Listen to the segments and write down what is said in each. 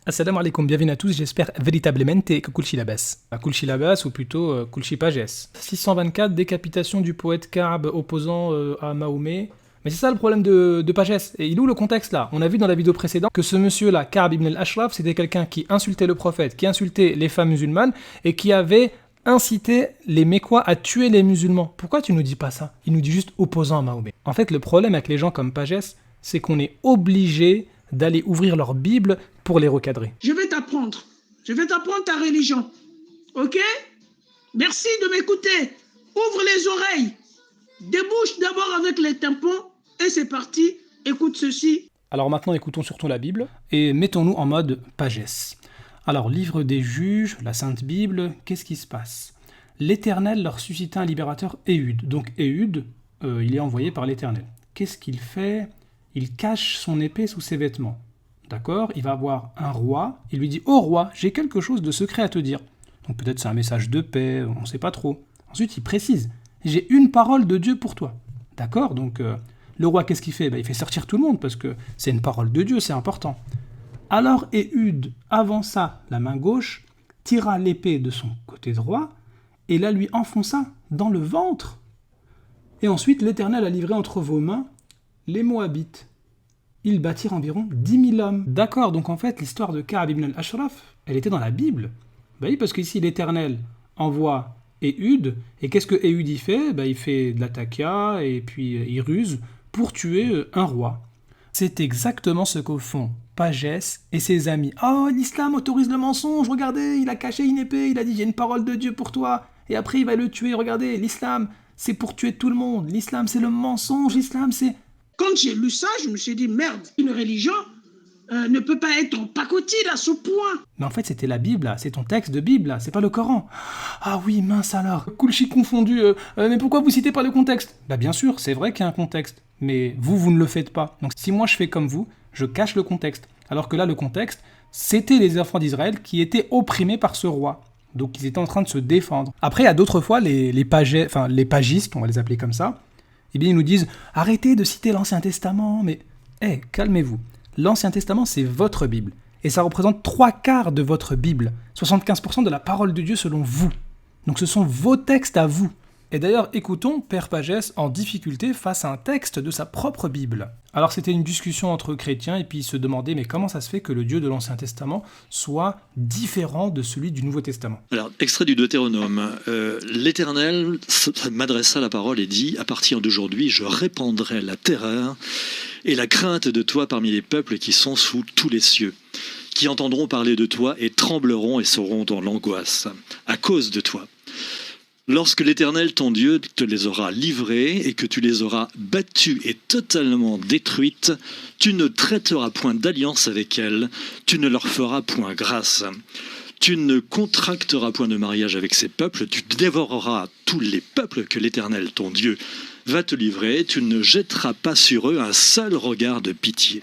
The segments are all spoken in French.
Assalamu alaikum, bienvenue à tous, j'espère véritablement que Kulchi Labas. Kulchi Labas, ou plutôt Kulchi Pages. 624, décapitation du poète Ka'b opposant à Mahomet. Mais c'est ça le problème de Pages. Et il est où le contexte là? On a vu dans la vidéo précédente que ce monsieur-là, Ka'b ibn al-Ashraf, c'était quelqu'un qui insultait le prophète, qui insultait les femmes musulmanes et qui avait incité les Mécois à tuer les musulmans. Pourquoi tu nous dis pas ça? Il nous dit juste opposant à Mahomet. En fait, le problème avec les gens comme Pages, c'est qu'on est obligé d'aller ouvrir leur Bible pour les recadrer. Je vais t'apprendre ta religion, ok? Merci de m'écouter. Ouvre les oreilles, débouche d'abord avec les tampons et c'est parti, écoute ceci. Alors maintenant, écoutons surtout la Bible et mettons-nous en mode Pages. Alors, livre des juges, la Sainte Bible, qu'est-ce qui se passe? L'Éternel leur suscita un libérateur, Éhud. Donc Éhud, il est envoyé par l'Éternel. Qu'est-ce qu'il fait? Il cache son épée sous ses vêtements. D'accord? Il va voir un roi, il lui dit « Oh roi, j'ai quelque chose de secret à te dire. » Donc peut-être c'est un message de paix, on ne sait pas trop. Ensuite, il précise « J'ai une parole de Dieu pour toi. » D'accord? Donc le roi, qu'est-ce qu'il fait? Il fait sortir tout le monde parce que c'est une parole de Dieu, c'est important. Alors Éhud avança la main gauche, tira l'épée de son côté droit et la lui enfonça dans le ventre. Et ensuite, l'Éternel a livré entre vos mains les Moabites. Ils bâtirent environ 10 000 hommes. D'accord, donc en fait, l'histoire de Ka'b ibn al-Ashraf, elle était dans la Bible. Oui, parce qu'ici, l'Éternel envoie Éhud, et qu'est-ce que Éhud y fait? Il fait de la takia, et puis il ruse pour tuer un roi. C'est exactement ce que font Pages et ses amis. Oh, l'islam autorise le mensonge, regardez, il a caché une épée, il a dit j'ai une parole de Dieu pour toi, et après il va le tuer, regardez, l'islam, c'est pour tuer tout le monde, l'islam c'est le mensonge, l'islam c'est... Quand j'ai lu ça, je me suis dit merde, une religion ne peut pas être en pacotille à ce point. Mais en fait, c'était la Bible, là. C'est ton texte de Bible, là. C'est pas le Coran. Ah oui, mince alors. Kulchi confondu. Mais pourquoi vous citez pas le contexte? Bien sûr, c'est vrai qu'il y a un contexte. Mais vous ne le faites pas. Donc si moi je fais comme vous, je cache le contexte. Alors que là, le contexte, c'était les enfants d'Israël qui étaient opprimés par ce roi. Donc ils étaient en train de se défendre. Après, il y a d'autres fois, les pagistes, on va les appeler comme ça, eh bien ils nous disent « Arrêtez de citer l'Ancien Testament, mais... calmez-vous. L'Ancien Testament, c'est votre Bible. Et ça représente 3/4 de votre Bible. 75% de la parole de Dieu selon vous. Donc ce sont vos textes à vous. Et d'ailleurs, écoutons Père Pages en difficulté face à un texte de sa propre Bible. Alors c'était une discussion entre chrétiens et puis ils se demandaient mais comment ça se fait que le Dieu de l'Ancien Testament soit différent de celui du Nouveau Testament? Alors, extrait du Deutéronome. L'Éternel m'adressa la parole et dit « À partir d'aujourd'hui, je répandrai la terreur et la crainte de toi parmi les peuples qui sont sous tous les cieux, qui entendront parler de toi et trembleront et seront dans l'angoisse à cause de toi. Lorsque l'Éternel, ton Dieu, te les aura livrés et que tu les auras battues et totalement détruites, tu ne traiteras point d'alliance avec elles, tu ne leur feras point grâce. Tu ne contracteras point de mariage avec ces peuples, tu dévoreras tous les peuples que l'Éternel, ton Dieu, va te livrer, tu ne jetteras pas sur eux un seul regard de pitié.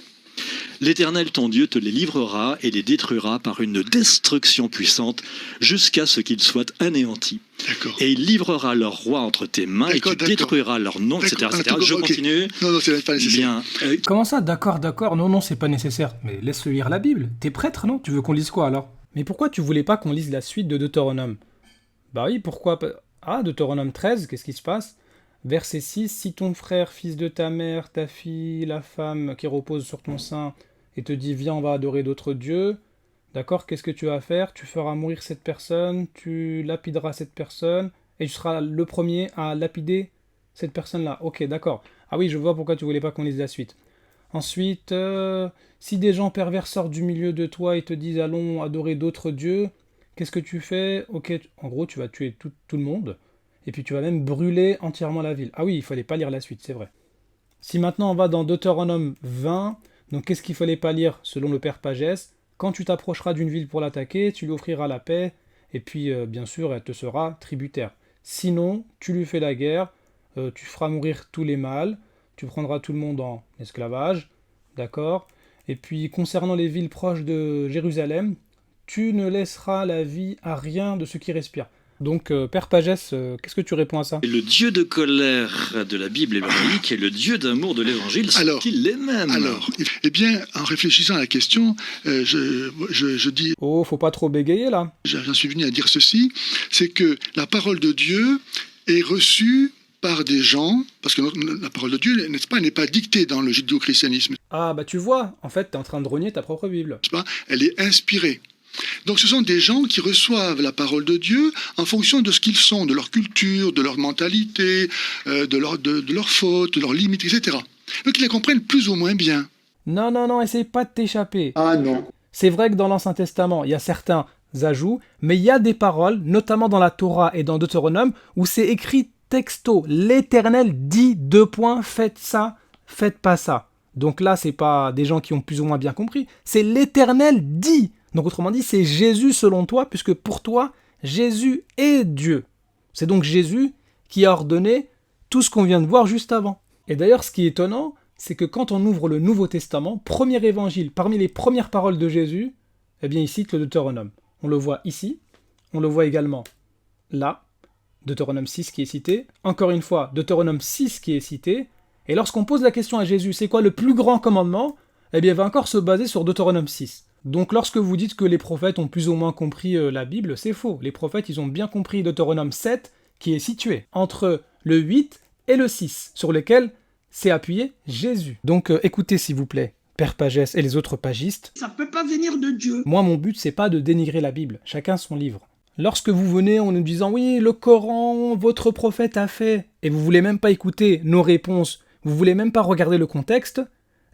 L'Éternel, ton Dieu, te les livrera et les détruira par une destruction puissante jusqu'à ce qu'ils soient anéantis. Et il livrera leur roi entre tes mains et tu détruiras leur nom, etc. Je continue. Non, c'est pas nécessaire. Bien, Comment ça? D'accord. Non, c'est pas nécessaire. Mais laisse-le lire la Bible. T'es prêtre, non? Tu veux qu'on lise quoi alors? Mais pourquoi tu voulais pas qu'on lise la suite de Deutéronome? Oui, pourquoi pas? Ah, Deutéronome 13, qu'est-ce qui se passe? Verset 6, si ton frère, fils de ta mère, ta fille, la femme qui repose sur ton sein, et te dit viens on va adorer d'autres dieux, d'accord, qu'est-ce que tu vas faire? Tu feras mourir cette personne, tu lapideras cette personne, et tu seras le premier à lapider cette personne-là. Ok, d'accord. Ah oui, je vois pourquoi tu voulais pas qu'on lise la suite. Ensuite, si des gens pervers sortent du milieu de toi et te disent allons adorer d'autres dieux, qu'est-ce que tu fais? Ok, en gros tu vas tuer tout le monde, et puis tu vas même brûler entièrement la ville. Ah oui, il fallait pas lire la suite, c'est vrai. Si maintenant on va dans Deutéronome 20, donc qu'est-ce qu'il fallait pas lire selon le Père Pages? Quand tu t'approcheras d'une ville pour l'attaquer, tu lui offriras la paix, et puis bien sûr elle te sera tributaire. Sinon, tu lui fais la guerre, tu feras mourir tous les mâles, tu prendras tout le monde en esclavage, d'accord? Et puis concernant les villes proches de Jérusalem, tu ne laisseras la vie à rien de ce qui respire. Donc, Père Pagès, qu'est-ce que tu réponds à ça? Et le Dieu de colère de la Bible hébraïque et le Dieu d'amour de l'Évangile sont-ils les mêmes? Alors, eh bien, en réfléchissant à la question, je dis... Oh, faut pas trop bégayer, là. J'en suis venu à dire ceci, c'est que la parole de Dieu est reçue par des gens, parce que la parole de Dieu, n'est-ce pas, n'est pas dictée dans le judéo-christianisme. Ah, bah tu vois, en fait, t'es en train de renier ta propre Bible. N'est-ce pas ? Elle est inspirée. Donc ce sont des gens qui reçoivent la parole de Dieu en fonction de ce qu'ils sont, de leur culture, de leur mentalité, de leurs fautes, de leurs limites, etc. Donc ils les comprennent plus ou moins bien. Non, essaye pas de t'échapper. Ah non. C'est vrai que dans l'Ancien Testament, il y a certains ajouts, mais il y a des paroles, notamment dans la Torah et dans Deutéronome, où c'est écrit texto, l'Éternel dit : faites ça, faites pas ça. Donc là, c'est pas des gens qui ont plus ou moins bien compris, c'est l'Éternel dit. Donc autrement dit, c'est Jésus selon toi, puisque pour toi, Jésus est Dieu. C'est donc Jésus qui a ordonné tout ce qu'on vient de voir juste avant. Et d'ailleurs, ce qui est étonnant, c'est que quand on ouvre le Nouveau Testament, premier évangile, parmi les premières paroles de Jésus, eh bien il cite le Deutéronome. On le voit ici, on le voit également là, Deutéronome 6 qui est cité, encore une fois, Deutéronome 6 qui est cité, et lorsqu'on pose la question à Jésus, c'est quoi le plus grand commandement ? Eh bien, il va encore se baser sur Deutéronome 6. Donc lorsque vous dites que les prophètes ont plus ou moins compris la Bible, c'est faux. Les prophètes, ils ont bien compris Deutéronome 7, qui est situé entre le 8 et le 6, sur lesquels s'est appuyé Jésus. Donc écoutez s'il vous plaît, Père Pagès et les autres pagistes. Ça ne peut pas venir de Dieu. Moi, mon but, c'est pas de dénigrer la Bible. Chacun son livre. Lorsque vous venez en nous disant « Oui, le Coran, votre prophète a fait », et vous voulez même pas écouter nos réponses, vous voulez même pas regarder le contexte,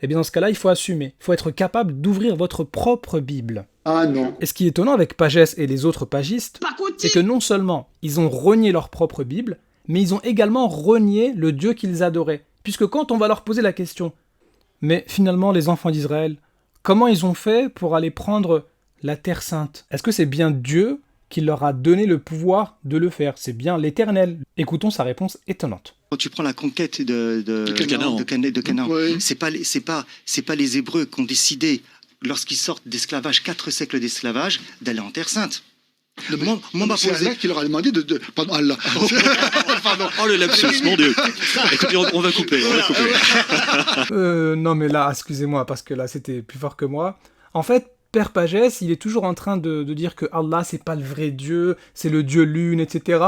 eh bien dans ce cas-là, il faut assumer. Il faut être capable d'ouvrir votre propre Bible. Ah non. Et ce qui est étonnant avec Pagès et les autres pagistes, c'est que non seulement ils ont renié leur propre Bible, mais ils ont également renié le Dieu qu'ils adoraient. Puisque quand on va leur poser la question « Mais finalement, les enfants d'Israël, comment ils ont fait pour aller prendre la Terre Sainte ? Est-ce que c'est bien Dieu qui leur a donné le pouvoir de le faire ? C'est bien l'Éternel. » Écoutons sa réponse étonnante. Quand tu prends la conquête de Canaan, Oui. c'est pas les Hébreux qui ont décidé, lorsqu'ils sortent d'esclavage, 4 siècles d'esclavage, d'aller en Terre Sainte. C'est Allah qui leur a demandé de... Pardon, Allah. Pardon. Oh le lapsus, mon Dieu. Écoutez, on va couper. Non mais là, excusez-moi, parce que là c'était plus fort que moi. En fait, Père Pagès, il est toujours en train de dire que Allah c'est pas le vrai Dieu, c'est le Dieu lune, etc.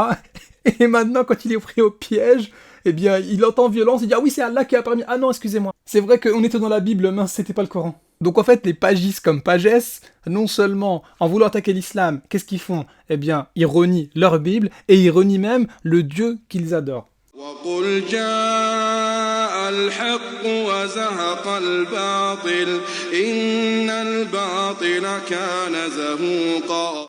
Et maintenant, quand il est pris au piège, eh bien, il entend violence, il dit « Ah oui, c'est Allah qui a permis... Ah non, excusez-moi. C'est vrai qu'on était dans la Bible, mince, c'était pas le Coran. » Donc en fait, les pagistes comme Pagès, non seulement en voulant attaquer l'islam, qu'est-ce qu'ils font ? Eh bien, ils renient leur Bible et ils renient même le Dieu qu'ils adorent. وقل جاء الحق وزهق الباطل إن الباطل كان زهوقا